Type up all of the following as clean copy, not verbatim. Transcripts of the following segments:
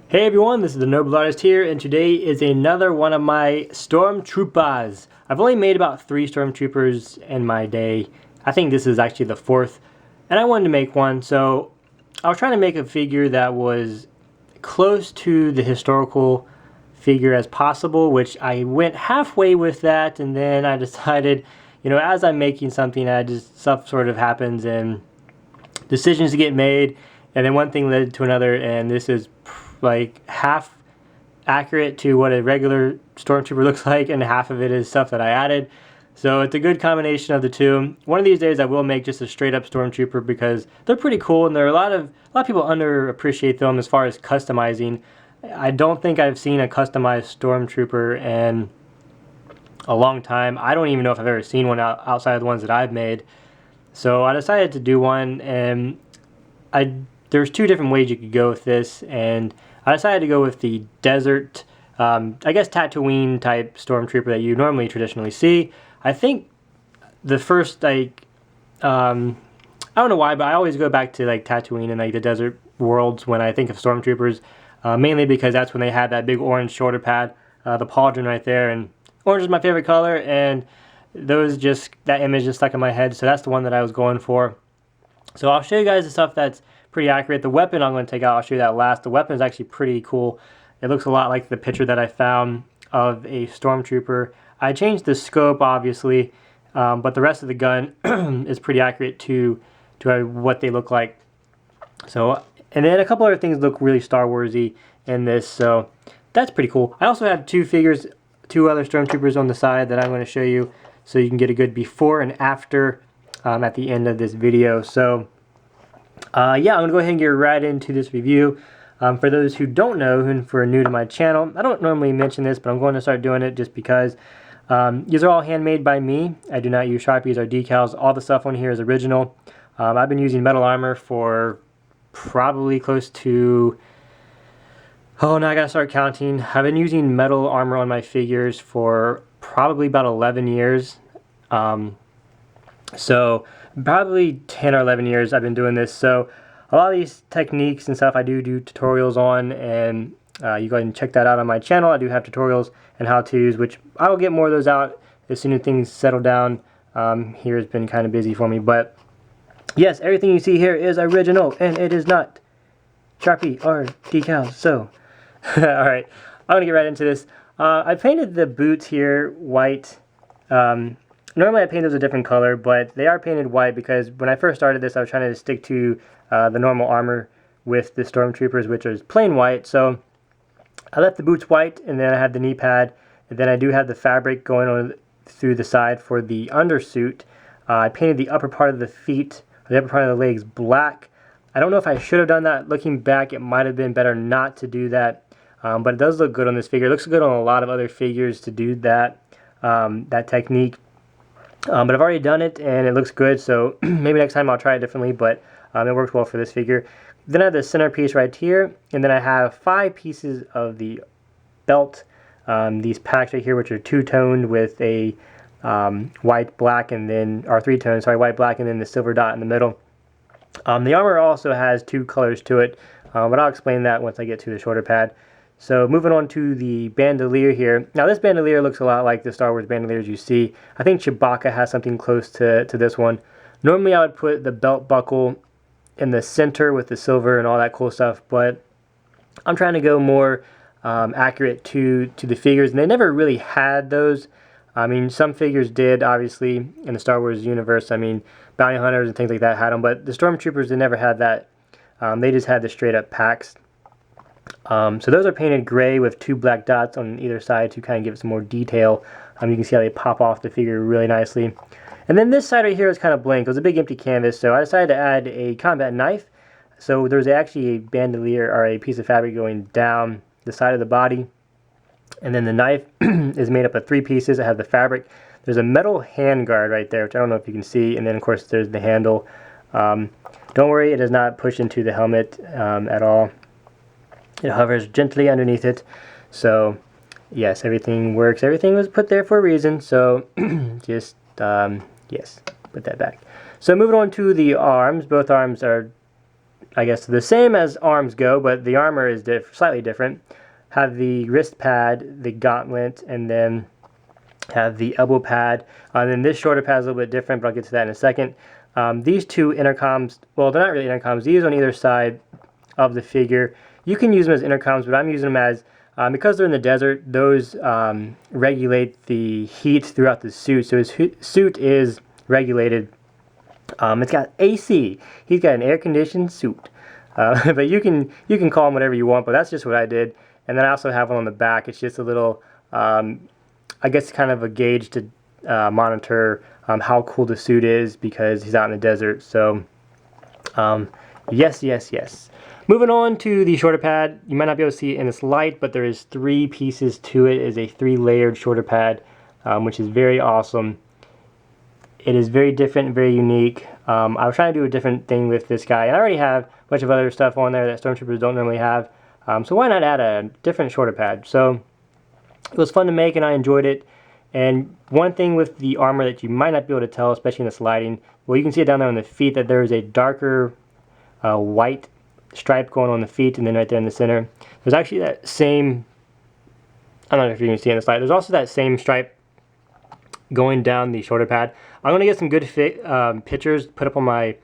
Hey everyone, this is the Noble Artist here, and today is another one of my stormtroopers. I've only made about 3 stormtroopers in my day. I think this is actually the 4th, and I wanted to make one, so I was trying to make a figure that was close to the historical figure as possible, which I went halfway with that, and then I decided, as I'm making something, stuff sort of happens and decisions get made, and then one thing led to another, and this is like half accurate to what a regular stormtrooper looks like, and half of it is stuff that I added. So it's a good combination of the two. One of these days I will make just a straight up stormtrooper because they're pretty cool, and there are a lot of people underappreciate them as far as customizing. I don't think I've seen a customized stormtrooper in a long time. I don't even know if I've ever seen one outside of the ones that I've made. So I decided to do one, and there's 2 different ways you could go with this, and I decided to go with the desert, I guess Tatooine type stormtrooper that you normally traditionally see. I think the first, I don't know why, but I always go back to like Tatooine and like the desert worlds when I think of stormtroopers, mainly because that's when they had that big orange shoulder pad, the pauldron right there, and orange is my favorite color, and that image just stuck in my head, so that's the one that I was going for. So I'll show you guys the stuff that's pretty accurate. The weapon I'm going to take out, I'll show you that last. The weapon is actually pretty cool. It looks a lot like the picture that I found of a stormtrooper. I changed the scope, obviously, but the rest of the gun is pretty accurate to what they look like. So, and then a couple other things look really Star Warsy in this, so that's pretty cool. I also have 2 other stormtroopers on the side that I'm going to show you, so you can get a good before and after at the end of this video. So yeah, I'm going to go ahead and get right into this review. For those who don't know, and for new to my channel, I don't normally mention this, but I'm going to start doing it just because these are all handmade by me. I do not use Sharpies or decals. All the stuff on here is original. I've been using metal armor for probably close to, oh, now I gotta start counting. I've been using metal armor on my figures for probably about 11 years. So probably 10 or 11 years I've been doing this. So a lot of these techniques and stuff I do tutorials on, and you go ahead and check that out on my channel. I do have tutorials and how-tos, which I will get more of those out as soon as things settle down. Here has been kind of busy for me, but yes, everything you see here is original, and it is not Sharpie or decals. So alright, I'm gonna get right into this. I painted the boots here white. Normally I paint those a different color, but they are painted white because when I first started this I was trying to stick to the normal armor with the stormtroopers, which is plain white. So I left the boots white, and then I had the knee pad, and then I do have the fabric going on through the side for the undersuit. I painted the upper part of the feet, the upper part of the legs black. I don't know if I should have done that. Looking back, it might have been better not to do that, but it does look good on this figure. It looks good on a lot of other figures to do that, that technique. But I've already done it, and it looks good, so maybe next time I'll try it differently, but it worked well for this figure. Then I have the centerpiece right here, and then I have 5 pieces of the belt, these packs right here, which are 2-toned with a white, black, and then, or 3-toned, sorry, white, black, and then the silver dot in the middle. The armor also has 2 colors to it, but I'll explain that once I get to the shoulder pad. So moving on to the bandolier here. Now this bandolier looks a lot like the Star Wars bandoliers you see. I think Chewbacca has something close to this one. Normally I would put the belt buckle in the center with the silver and all that cool stuff, but I'm trying to go more accurate to the figures, and they never really had those. I mean, some figures did, obviously, in the Star Wars universe. I mean, bounty hunters and things like that had them, but the stormtroopers, they never had that. They just had the straight up packs. So those are painted gray with 2 black dots on either side to kind of give it some more detail. You can see how they pop off the figure really nicely. And then this side right here is kind of blank. It was a big empty canvas, so I decided to add a combat knife. So there's actually a bandolier, or a piece of fabric, going down the side of the body. And then the knife is made up of 3 pieces. I have the fabric. There's a metal hand guard right there, which I don't know if you can see. And then, of course, there's the handle. Don't worry, it does not push into the helmet at all. It hovers gently underneath it. So yes, everything works. Everything was put there for a reason. So just yes, put that back. So moving on to the arms. Both arms are I guess the same as arms go, but the armor is slightly different. Have the wrist pad, the gauntlet, and then have the elbow pad. And then this shoulder pad is a little bit different, but I'll get to that in a second. These two intercoms, well, they're not really intercoms. These on either side of the figure. You can use them as intercoms, but I'm using them as, because they're in the desert, those regulate the heat throughout the suit. So his suit is regulated. It's got AC. He's got an air-conditioned suit. But you can call them whatever you want, but that's just what I did. And then I also have one on the back. It's just a little, I guess, kind of a gauge to monitor how cool the suit is because he's out in the desert. So, yes. Moving on to the shoulder pad. You might not be able to see it in this light, but there is 3 pieces to it. It is a 3-layered shoulder pad, which is very awesome. It is very different and very unique. I was trying to do a different thing with this guy, and I already have a bunch of other stuff on there that Stormtroopers don't normally have. So why not add a different shoulder pad? So it was fun to make, and I enjoyed it. And one thing with the armor that you might not be able to tell, especially in this lighting, well, you can see it down there on the feet, that there is a darker white stripe going on the feet, and then right there in the center, there's actually that same, I don't know if you can see in this light, there's also that same stripe going down the shoulder pad. I'm going to get some good pictures put up on my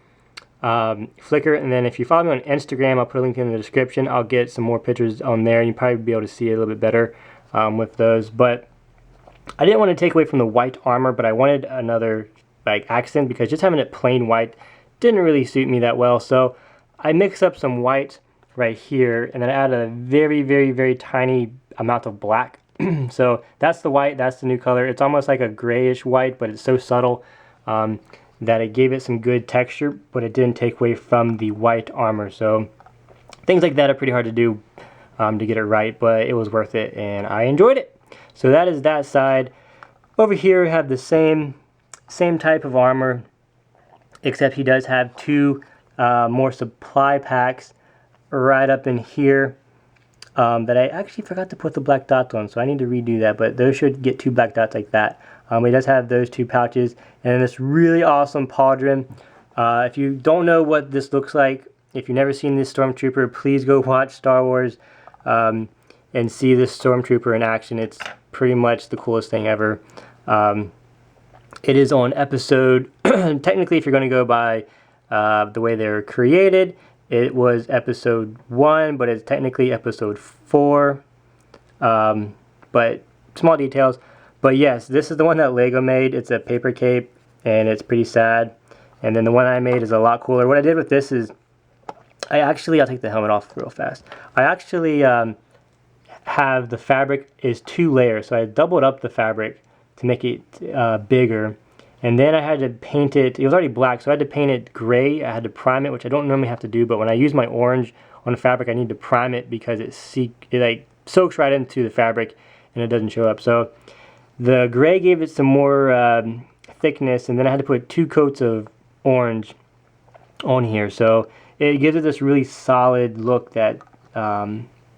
Flickr, and then if you follow me on Instagram, I'll put a link in the description. I'll get some more pictures on there, and you'll probably be able to see it a little bit better with those. But I didn't want to take away from the white armor, but I wanted another like accent, because just having it plain white didn't really suit me that well. So I mixed up some white right here, and then I added a very tiny amount of black. So that's the white, that's the new color. It's almost like a grayish white, but it's so subtle that it gave it some good texture, but it didn't take away from the white armor. So things like that are pretty hard to do to get it right, but it was worth it, and I enjoyed it. So that is that side. Over here we have the same type of armor, except he does have 2 more supply packs right up in here that I actually forgot to put the black dots on, so I need to redo that, but those should get 2 black dots like that. He does have those 2 pouches, and then this really awesome pauldron. If you don't know what this looks like, if you've never seen this Stormtrooper, please go watch Star Wars and see this Stormtrooper in action. It's pretty much the coolest thing ever. It is on episode, technically if you're going to go by the way they're created, it was episode 1, but it's technically episode 4. But small details. But yes, this is the one that Lego made. It's a paper cape, and it's pretty sad. And then the one I made is a lot cooler. What I did with this is, I'll take the helmet off real fast. I actually have the fabric is 2 layers, so I doubled up the fabric to make it bigger. And then I had to paint it. It was already black, so I had to paint it gray. I had to prime it, which I don't normally have to do, but when I use my orange on the fabric, I need to prime it because it like soaks right into the fabric and it doesn't show up. So the gray gave it some more thickness, and then I had to put 2 coats of orange on here. So it gives it this really solid look that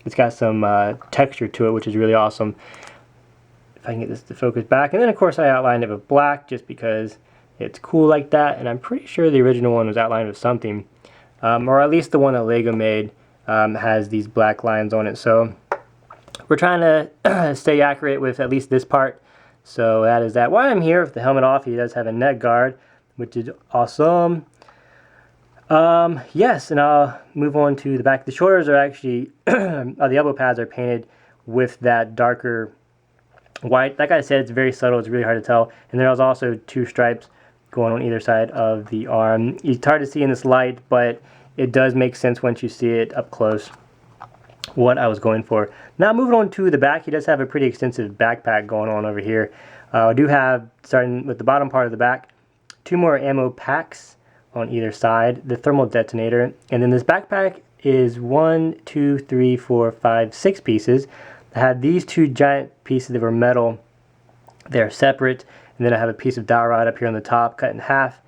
it's got some texture to it, which is really awesome. If I can get this to focus back. And then of course I outlined it with black just because it's cool like that, and I'm pretty sure the original one was outlined with something, or at least the one that Lego made has these black lines on it. So we're trying to stay accurate with at least this part. So that is that. While I'm here with the helmet off, he does have a neck guard, which is awesome. Yes, and I'll move on to the back. The shoulders are actually, the elbow pads are painted with that darker white. Like I said, it's very subtle, it's really hard to tell. And there's also 2 stripes going on either side of the arm. It's hard to see in this light, but it does make sense once you see it up close what I was going for. Now moving on to the back, he does have a pretty extensive backpack going on over here. I do have, starting with the bottom part of the back, 2 more ammo packs on either side, the thermal detonator, and then this backpack is 1, 2, 3, 4, 5, 6 pieces. I had these 2 giant pieces that were metal. They're separate, and then I have a piece of dowel rod up here on the top, cut in half,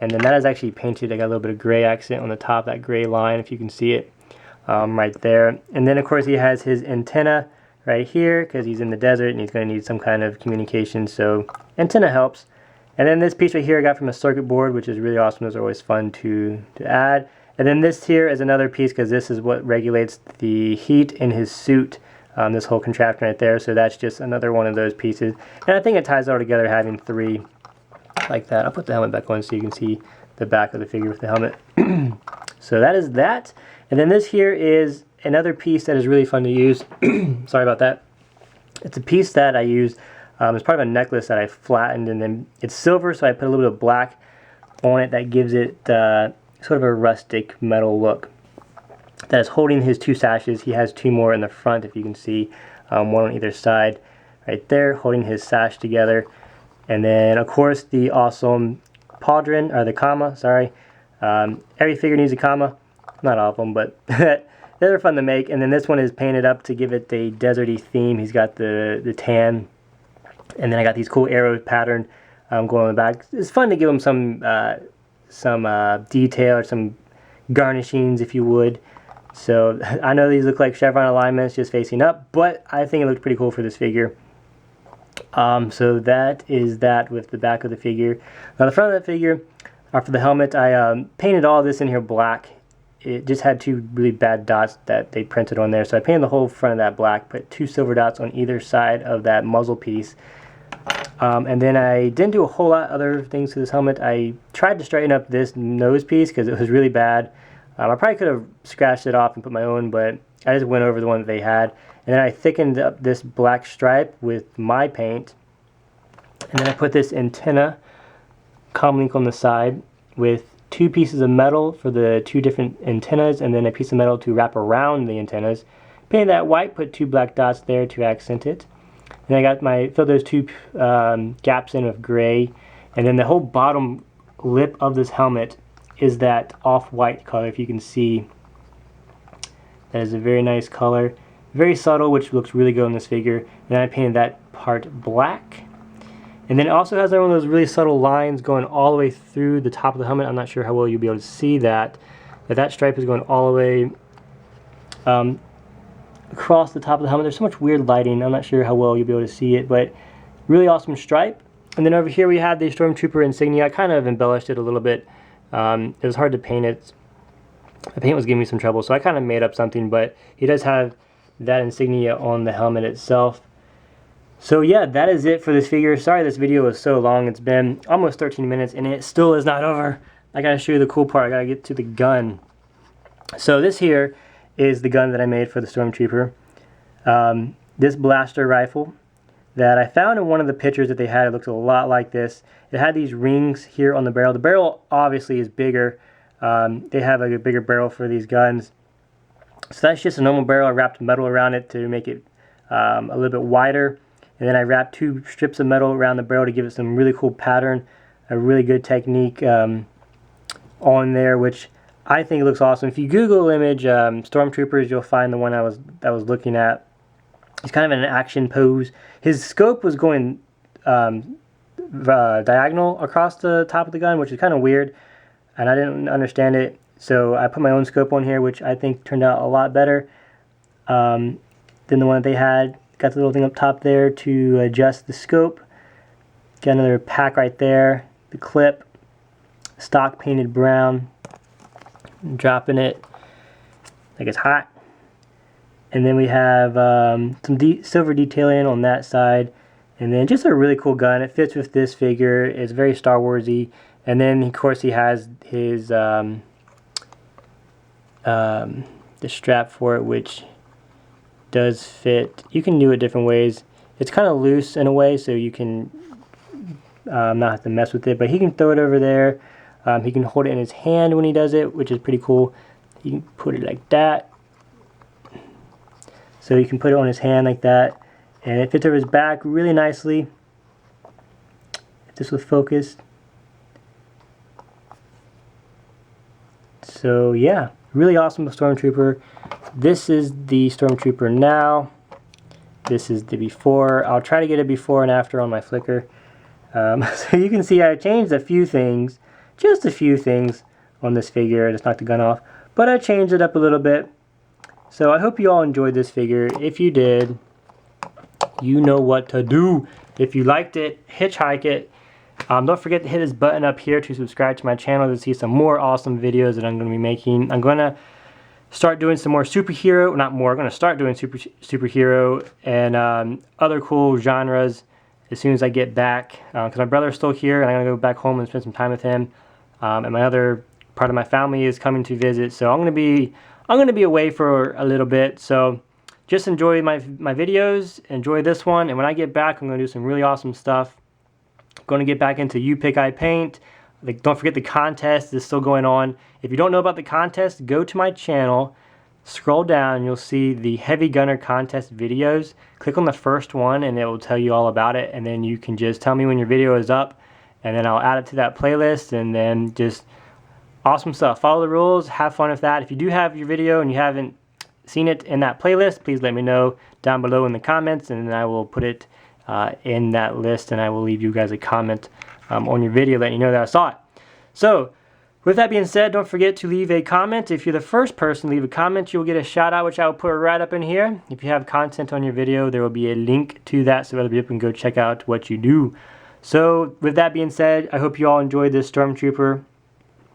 and then that is actually painted. I got a little bit of gray accent on the top, that gray line, if you can see it right there. And then of course he has his antenna right here because he's in the desert and he's going to need some kind of communication, so antenna helps. And then this piece right here I got from a circuit board, which is really awesome. Those are always fun to add. And then this here is another piece, because this is what regulates the heat in his suit. This whole contraption right there. So that's just another one of those pieces. And I think it ties it all together, having 3 like that. I'll put the helmet back on so you can see the back of the figure with the helmet. So that is that. And then this here is another piece that is really fun to use. Sorry about that. It's a piece that I use as part of a necklace that I flattened, and then it's silver, so I put a little bit of black on it that gives it sort of a rustic metal look. That is holding his 2 sashes. He has 2 more in the front, if you can see, one on either side right there, holding his sash together. And then of course the awesome pauldron, or the comma, sorry. Every figure needs a comma, not all of them, but they're fun to make. And then this one is painted up to give it a deserty theme. He's got the tan, and then I got these cool arrow pattern going on the back. It's fun to give him some detail, or some garnishings, if you would. So I know these look like chevron alignments just facing up, but I think it looked pretty cool for this figure. So that is that with the back of the figure. Now the front of the figure, for the helmet, I painted all this in here black. It just had 2 really bad dots that they printed on there, so I painted the whole front of that black, put 2 silver dots on either side of that muzzle piece. And then I didn't do a whole lot of other things to this helmet. I tried to straighten up this nose piece because it was really bad. I probably could have scratched it off and put my own, but I just went over the one that they had. And then I thickened up this black stripe with my paint. And then I put this antenna comlink on the side with 2 pieces of metal for the 2 different antennas, and then a piece of metal to wrap around the antennas. Painted that white, put 2 black dots there to accent it. And I got filled those 2 gaps in with gray. And then the whole bottom lip of this helmet is that off-white color, if you can see. That is a very nice color. Very subtle, which looks really good on this figure. And then I painted that part black. And then it also has one of those really subtle lines going all the way through the top of the helmet. I'm not sure how well you'll be able to see that. But that stripe is going all the way across the top of the helmet. There's so much weird lighting. I'm not sure how well you'll be able to see it, but really awesome stripe. And then over here we have the Stormtrooper insignia. I kind of embellished it a little bit. It was hard to paint it. The paint was giving me some trouble, so I kind of made up something, but he does have that insignia on the helmet itself. So yeah, that is it for this figure. Sorry this video was so long. It's been almost 13 minutes and it still is not over. I gotta show you the cool part. I gotta get to the gun. So this here is the gun that I made for the Stormtrooper. This blaster rifle that I found in one of the pictures that they had. It looks a lot like this. It had these rings here on the barrel. The barrel obviously is bigger. They have a bigger barrel for these guns. So that's just a normal barrel. I wrapped metal around it to make it a little bit wider. And then I wrapped 2 strips of metal around the barrel to give it some really cool pattern. A really good technique on there, which I think looks awesome. If you Google image Stormtroopers, you'll find the one I was looking at. He's kind of in an action pose. His scope was going diagonal across the top of the gun, which is kind of weird, and I didn't understand it. So I put my own scope on here, which I think turned out a lot better than the one that they had. Got the little thing up top there to adjust the scope. Got another pack right there. The clip, stock painted brown. I'm dropping it like it's hot. And then we have some silver detailing on that side. And then just a really cool gun. It fits with this figure. It's very Star Wars-y. And then of course he has his the strap for it, which does fit. You can do it different ways. It's kind of loose in a way, so you can not have to mess with it. But he can throw it over there. He can hold it in his hand when he does it, which is pretty cool. You can put it like that. So you can put it on his hand like that. And it fits over his back really nicely. If this was focused. So yeah, really awesome Stormtrooper. This is the Stormtrooper now. This is the before. I'll try to get a before and after on my Flickr. So you can see I changed a few things, just a few things on this figure. I just knocked the gun off, but I changed it up a little bit. So I hope you all enjoyed this figure. If you did, you know what to do. If you liked it, hitchhike it. Don't forget to hit this button up here to subscribe to my channel to see some more awesome videos that I'm going to be making. I'm going to start doing some more superhero, not more, I'm going to start doing superhero and other cool genres as soon as I get back, because my brother's still here and I'm going to go back home and spend some time with him, and my other part of my family is coming to visit, so I'm going to be away for a little bit. So just enjoy my videos, enjoy this one, and when I get back I'm going to do some really awesome stuff. I'm going to get back into You Pick I Paint. Like, don't forget the contest is still going on. If you don't know about the contest, go to my channel, scroll down, and you'll see the Heavy Gunner contest videos. Click on the first one and it will tell you all about it, and then you can just tell me when your video is up and then I'll add it to that playlist, and then just awesome stuff. Follow the rules, have fun with that. If you do have your video and you haven't seen it in that playlist, please let me know down below in the comments, and then I will put it in that list, and I will leave you guys a comment on your video letting you know that I saw it. So with that being said, don't forget to leave a comment. If you're the first person to leave a comment, you'll get a shout out, which I will put right up in here. If you have content on your video, there will be a link to that so other people can go check out what you do. So with that being said, I hope you all enjoyed this Stormtrooper,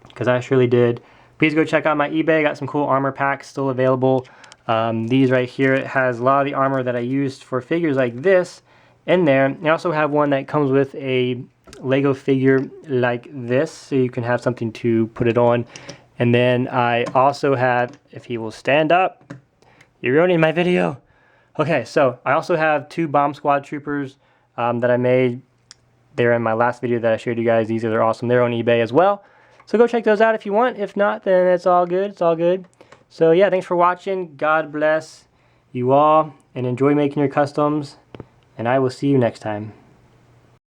because I surely did. Please go check out my eBay. I got some cool armor packs still available. These right here, it has a lot of the armor that I used for figures like this in there. I also have one that comes with a Lego figure like this, so you can have something to put it on. And then I also have, if he will stand up, you're ruining my video. Okay, so I also have 2 Bomb Squad troopers that I made. They're in my last video that I showed you guys. These are awesome. They're on eBay as well. So go check those out if you want. If not, then it's all good. It's all good. So yeah, thanks for watching. God bless you all, and enjoy making your customs. And I will see you next time.